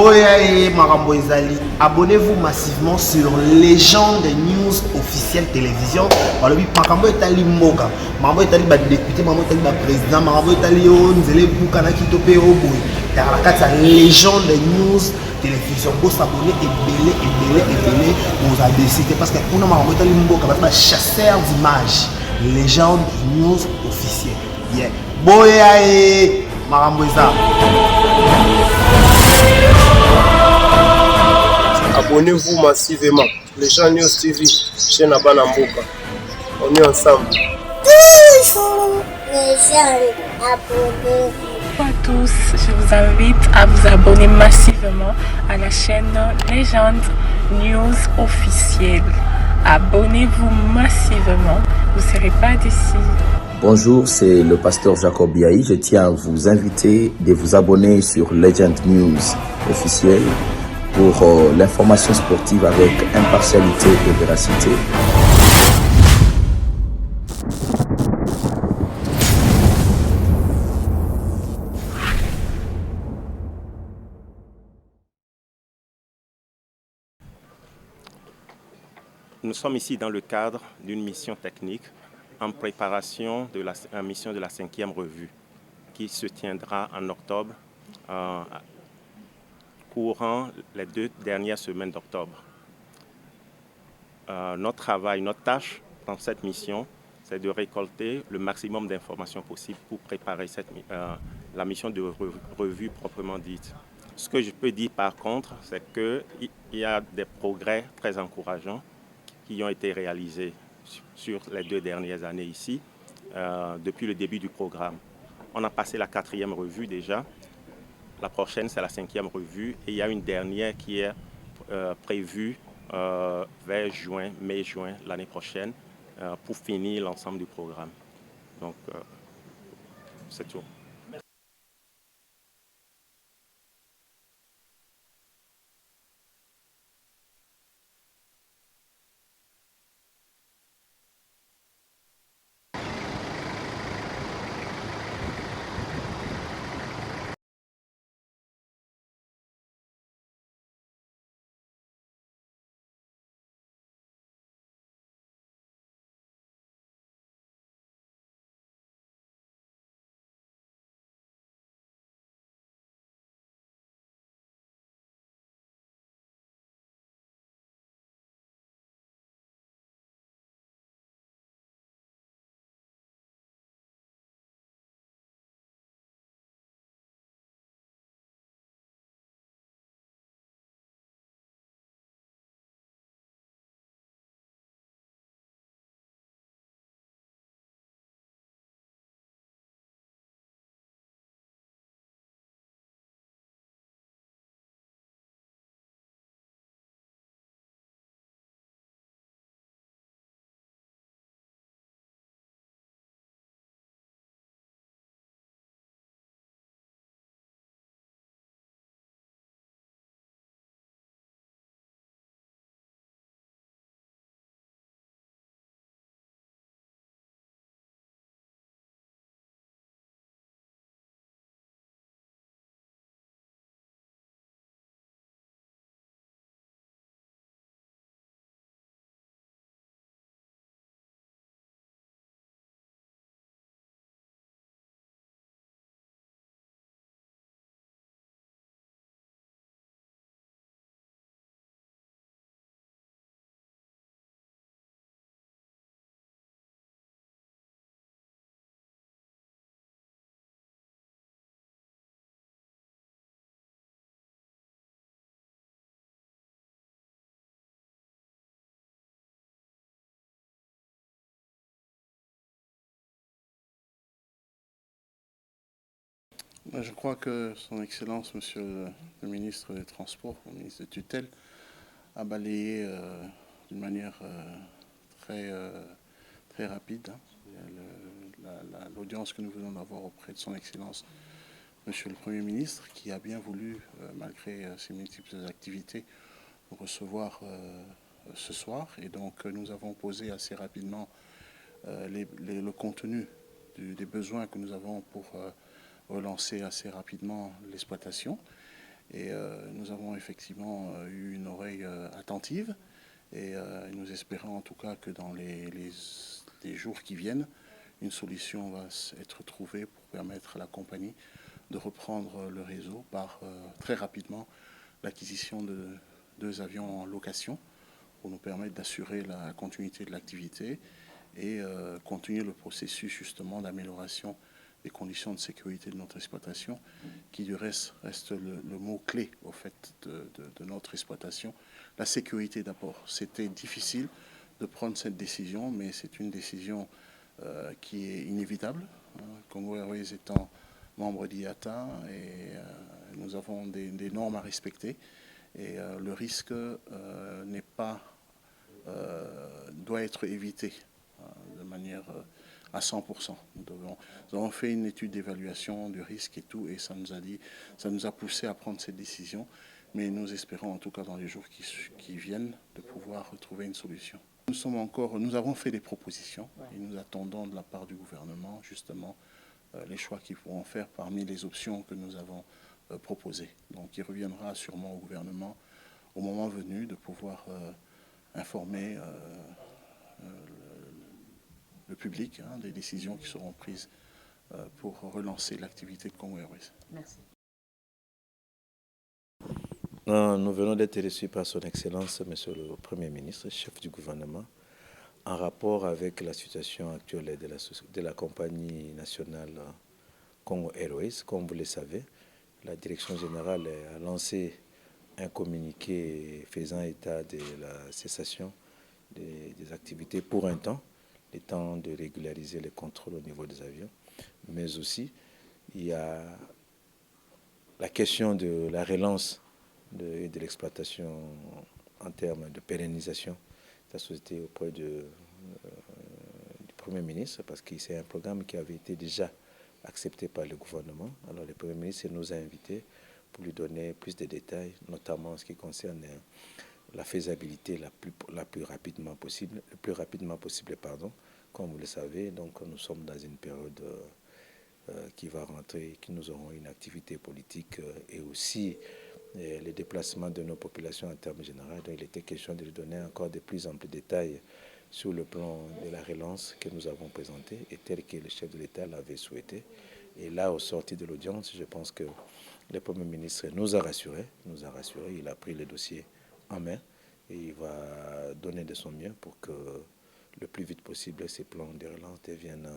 Boya Marambo Ezali, abonnez-vous massivement sur Légende News officielle télévision. Voilà, Marambo Etali Moga, Marambo Etali député, Marambo Etali président, Marambo Etali Nzele Boukana Kitope Oboy. Car la carte Légende News télévision, vous s'abonner et vous abonnez parce que pour nous Marambo Etali Moga, parce que chasseur d'images, Légende News officielle. Yeah. Boya Marambo Ezali. Abonnez-vous massivement. Les gens News TV, chaîne à Banamboka. On est ensemble. Bonjour les jeunes, abonnez-vous. Bonjour à tous, je vous invite à vous abonner massivement à la chaîne Légende News officielle. Abonnez-vous massivement, vous ne serez pas déçus. Bonjour, c'est le pasteur Jacob Biaï. Je tiens à vous inviter de vous abonner sur Legend News officielle pour l'information sportive avec impartialité et véracité. Nous sommes ici dans le cadre d'une mission technique en préparation de la mission de la 5e revue qui se tiendra en octobre, courant les 2 dernières semaines d'octobre. Notre travail, notre tâche dans cette mission, c'est de récolter le maximum d'informations possibles pour préparer la mission de revue proprement dite. Ce que je peux dire par contre, c'est qu'il y a des progrès très encourageants qui ont été réalisés sur les 2 dernières années ici, depuis le début du programme. On a passé la 4e revue déjà. La prochaine, c'est la 5e revue. Et il y a une dernière qui est prévue vers mai-juin l'année prochaine pour finir l'ensemble du programme. Donc, c'est tout. Je crois que Son Excellence, Monsieur le ministre des Transports, le ministre de tutelle, a balayé d'une manière très rapide l'audience que nous venons d'avoir auprès de Son Excellence, Monsieur le Premier ministre, qui a bien voulu, malgré ses multiples activités, nous recevoir ce soir. Et donc, nous avons posé assez rapidement le contenu des besoins que nous avons pour relancer assez rapidement l'exploitation. Et nous avons effectivement eu une oreille attentive et nous espérons en tout cas que dans les jours qui viennent, une solution va être trouvée pour permettre à la compagnie de reprendre le réseau par très rapidement l'acquisition de 2 avions en location pour nous permettre d'assurer la continuité de l'activité et continuer le processus justement d'amélioration des conditions de sécurité de notre exploitation, qui du reste le mot-clé au fait de notre exploitation. La sécurité d'abord. C'était difficile de prendre cette décision, mais c'est une décision qui est inévitable. Congo Airways étant membre d'IATA, et nous avons des normes à respecter, et le risque n'est pas, doit être évité de manière à 100%. Nous avons fait une étude d'évaluation du risque et tout, et ça nous a poussé à prendre cette décision, mais nous espérons en tout cas dans les jours qui viennent de pouvoir trouver une solution. Nous avons fait des propositions et nous attendons de la part du gouvernement justement les choix qu'ils pourront faire parmi les options que nous avons proposées. Donc il reviendra sûrement au gouvernement au moment venu de pouvoir informer le public des décisions qui seront prises pour relancer l'activité de Congo Airways. Merci. Nous venons d'être reçus par son Excellence, Monsieur le Premier ministre, chef du gouvernement, en rapport avec la situation actuelle de la compagnie nationale Congo Airways. Comme vous le savez, la direction générale a lancé un communiqué faisant état de la cessation des activités pour un temps, le temps de régulariser les contrôles au niveau des avions. Mais aussi, il y a la question de la relance de l'exploitation en termes de pérennisation de la société auprès du Premier ministre, parce que c'est un programme qui avait été déjà accepté par le gouvernement. Alors le Premier ministre nous a invités pour lui donner plus de détails, notamment en ce qui concerne la faisabilité le plus rapidement possible, comme vous le savez. Donc nous sommes dans une période qui va rentrer, qui nous aurons une activité politique et aussi les déplacements de nos populations en termes généraux. Donc il était question de lui donner encore de plus amples détails sur le plan de la relance que nous avons présenté et tel que le chef de l'État l'avait souhaité. Et là, au sortir de l'audience, je pense que le Premier ministre nous a rassurés, il a pris le dossier en main et il va donner de son mieux pour que le plus vite possible ces plans de relance deviennent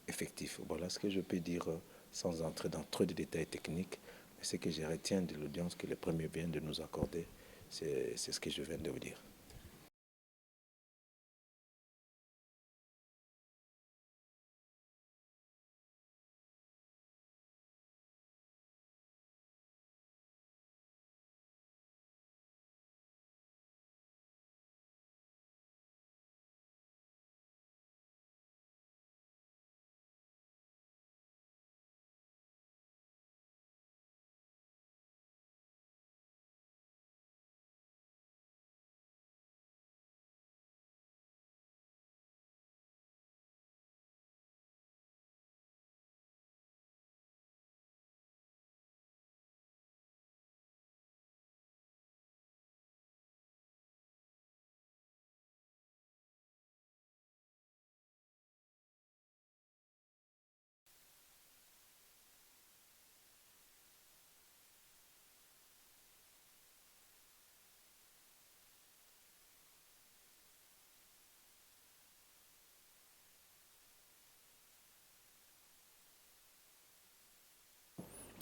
effectifs. Voilà ce que je peux dire sans entrer dans trop de détails techniques. Mais ce que je retiens de l'audience que le Premier vient de nous accorder, c'est ce que je viens de vous dire.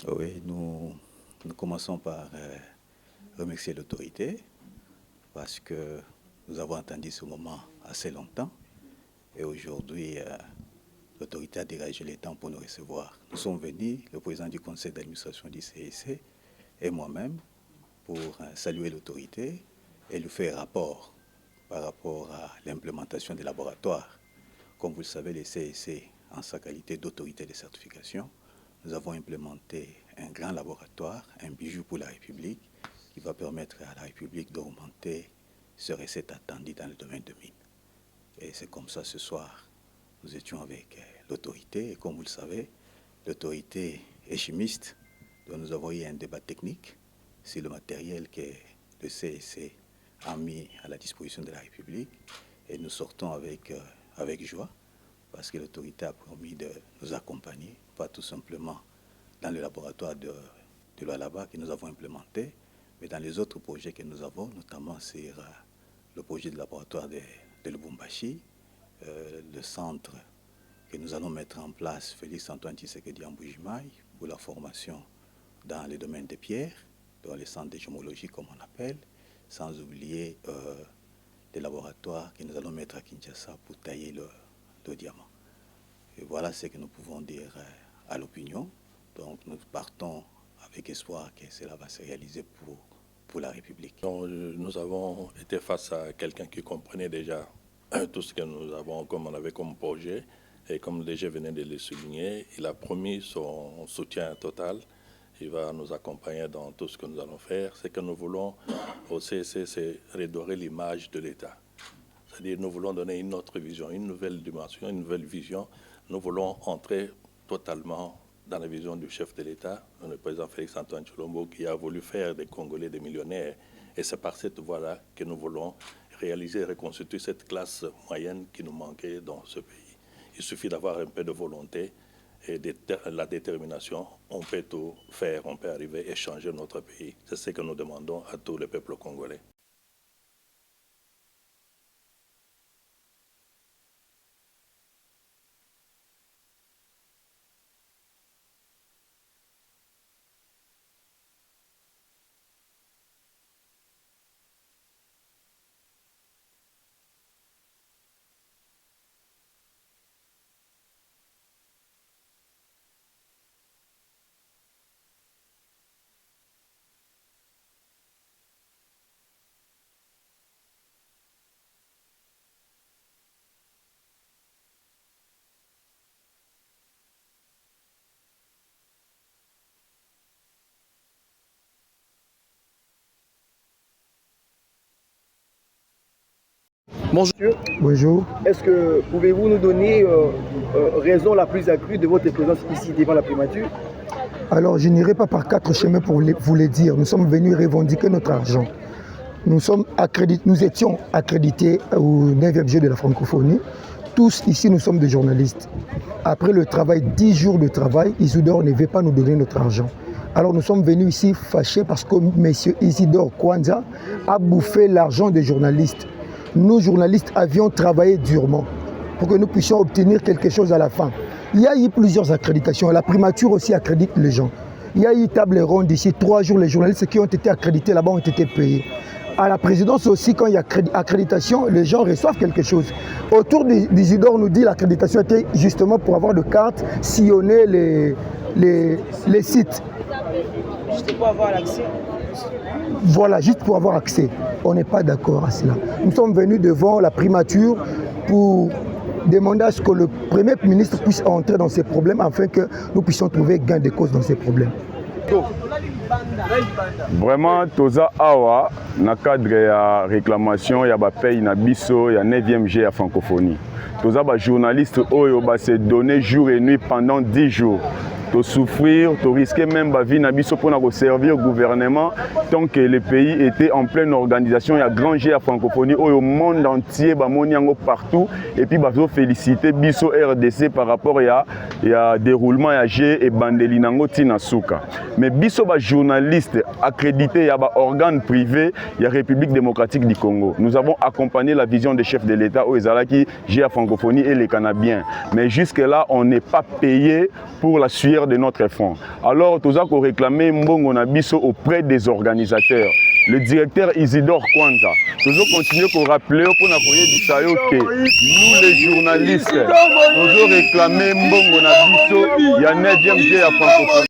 Oui, nous commençons par remercier l'autorité parce que nous avons attendu ce moment assez longtemps et aujourd'hui l'autorité a dégagé le temps pour nous recevoir. Nous sommes venus, le président du conseil d'administration du CIC et moi-même, pour saluer l'autorité et lui faire rapport par rapport à l'implémentation des laboratoires. Comme vous le savez, le CIC, en sa qualité d'autorité de certification, nous avons implémenté un grand laboratoire, un bijou pour la République, qui va permettre à la République d'augmenter ses recettes attendues dans le domaine de mines. Et c'est comme ça ce soir, nous étions avec l'autorité, et comme vous le savez, l'autorité est chimiste, donc nous avons eu un débat technique, c'est le matériel que le CSC a mis à la disposition de la République. Et nous sortons avec joie, parce que l'autorité a promis de nous accompagner, pas tout simplement dans le laboratoire de Lualaba que nous avons implémenté, mais dans les autres projets que nous avons, notamment sur le projet de laboratoire de Lubumbashi, le centre que nous allons mettre en place, Félix Antoine Tshisekedi en Bujimaï, pour la formation dans le domaine des pierres, dans les centres de géomologie comme on appelle, sans oublier des laboratoires que nous allons mettre à Kinshasa pour tailler le diamant. Et voilà ce que nous pouvons dire à l'opinion. Donc nous partons avec espoir que cela va se réaliser pour la République. Donc, nous avons été face à quelqu'un qui comprenait déjà tout ce que nous avons, comme on avait comme projet. Et comme le DG venait de le souligner, il a promis son soutien total. Il va nous accompagner dans tout ce que nous allons faire. Ce que nous voulons au CSC, c'est redorer l'image de l'État. C'est-à-dire nous voulons donner une autre vision, une nouvelle dimension, une nouvelle vision. Nous voulons entrer totalement dans la vision du chef de l'État, le président Félix Antoine Tshilombo, qui a voulu faire des Congolais des millionnaires. Et c'est par cette voie-là que nous voulons réaliser et reconstituer cette classe moyenne qui nous manquait dans ce pays. Il suffit d'avoir un peu de volonté et de la détermination. On peut tout faire, on peut arriver à changer notre pays. C'est ce que nous demandons à tous les peuples congolais. Bonjour. Bonjour. Est-ce que pouvez-vous nous donner raison la plus accrue de votre présence ici devant la primature? Alors, je n'irai pas par 4 chemins pour vous le dire. Nous sommes venus revendiquer notre argent. Nous étions accrédités au 9e jeu de la francophonie. Tous ici, nous sommes des journalistes. Après le travail, 10 jours de travail, Isidore ne veut pas nous donner notre argent. Alors nous sommes venus ici fâchés parce que M. Isidore Kwanza a bouffé l'argent des journalistes. Nous, journalistes, avions travaillé durement pour que nous puissions obtenir quelque chose à la fin. Il y a eu plusieurs accréditations. La primature aussi accrédite les gens. Il y a eu table ronde ici. 3 jours, les journalistes qui ont été accrédités là-bas ont été payés. À la présidence aussi, quand il y a accréditation, les gens reçoivent quelque chose. Autour d'Isidore nous dit l'accréditation était justement pour avoir de cartes, sillonner les sites. Juste pour avoir l'accès. Voilà, juste pour avoir accès. On n'est pas d'accord à cela. Nous sommes venus devant la primature pour demander à ce que le Premier ministre puisse entrer dans ces problèmes afin que nous puissions trouver gain de cause dans ces problèmes. Vraiment, toza awa, na cadre ya réclamation, ya ba paye na biso, ya 9e G à francophonie. Toza ba journaliste oyo ba se donner jour et nuit pendant 10 jours. To souffrir, to risquer même ba vie na biso pour servir au gouvernement tant que le pays était en pleine organisation. Il y a grand G à francophonie au monde entier, ba moni yango partout et puis ba féliciter biso RDC par rapport à déroulement ya G et bandeli nango tina suka. Mais biso ba journaliste accrédité ya ba organe privé, ya République démocratique du Congo. Nous avons accompagné la vision des chefs de l'État au Ezalaki G à francophonie et les Canabiens. Mais jusque là, on n'est pas payé pour la sueur de notre fonds. Alors, tout ça qu'on réclamait Mbongo Nabiso auprès des organisateurs. Le directeur Isidore Kwanza, toujours continuer qu'on rappeler pour n'appuyer que nous les journalistes, toujours réclamer Mbongo Nabiso, il y a 9e G à francophonie.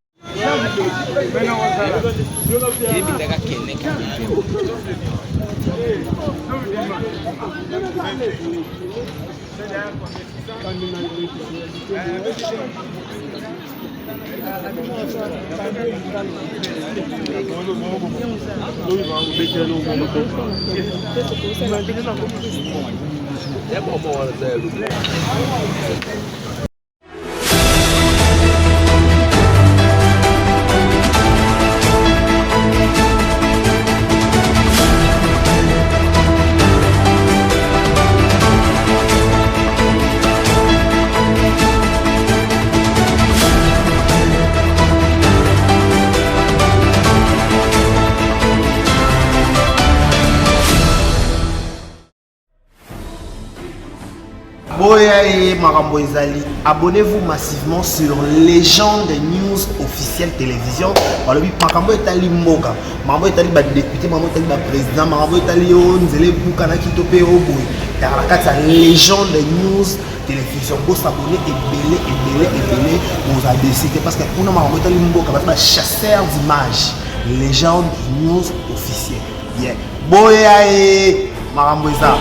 Boya et Marambo Ezali, abonnez-vous massivement sur Légende News officielle télévision. Voilà, Marambo Etali Moga, Marambo Etali député, Marambo Etali président, Marambo Etali Nzele Boukana Kitope Oboui. Car la carte Légende News télévision, vous s'abonner et vous abonnez parce que pour nous Marambo Etali Moga, c'est un chasseur d'images. Légende News officielle. Yeah. Boya et Marambo Ezali.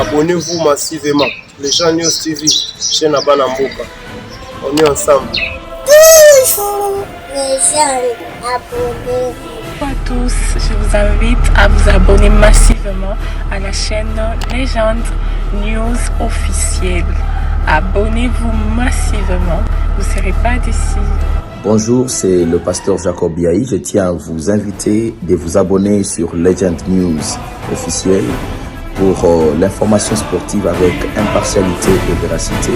Abonnez-vous massivement. Les gens News TV, chaîne à Banamboka. On est ensemble. Toujours les jeunes abonnés. Bonjour à tous, je vous invite à vous abonner massivement à la chaîne Légende News officielle. Abonnez-vous massivement, vous ne serez pas déçus. Bonjour, c'est le pasteur Jacob Biaï. Je tiens à vous inviter de vous abonner sur Legend News officielle pour l'information sportive avec impartialité et véracité.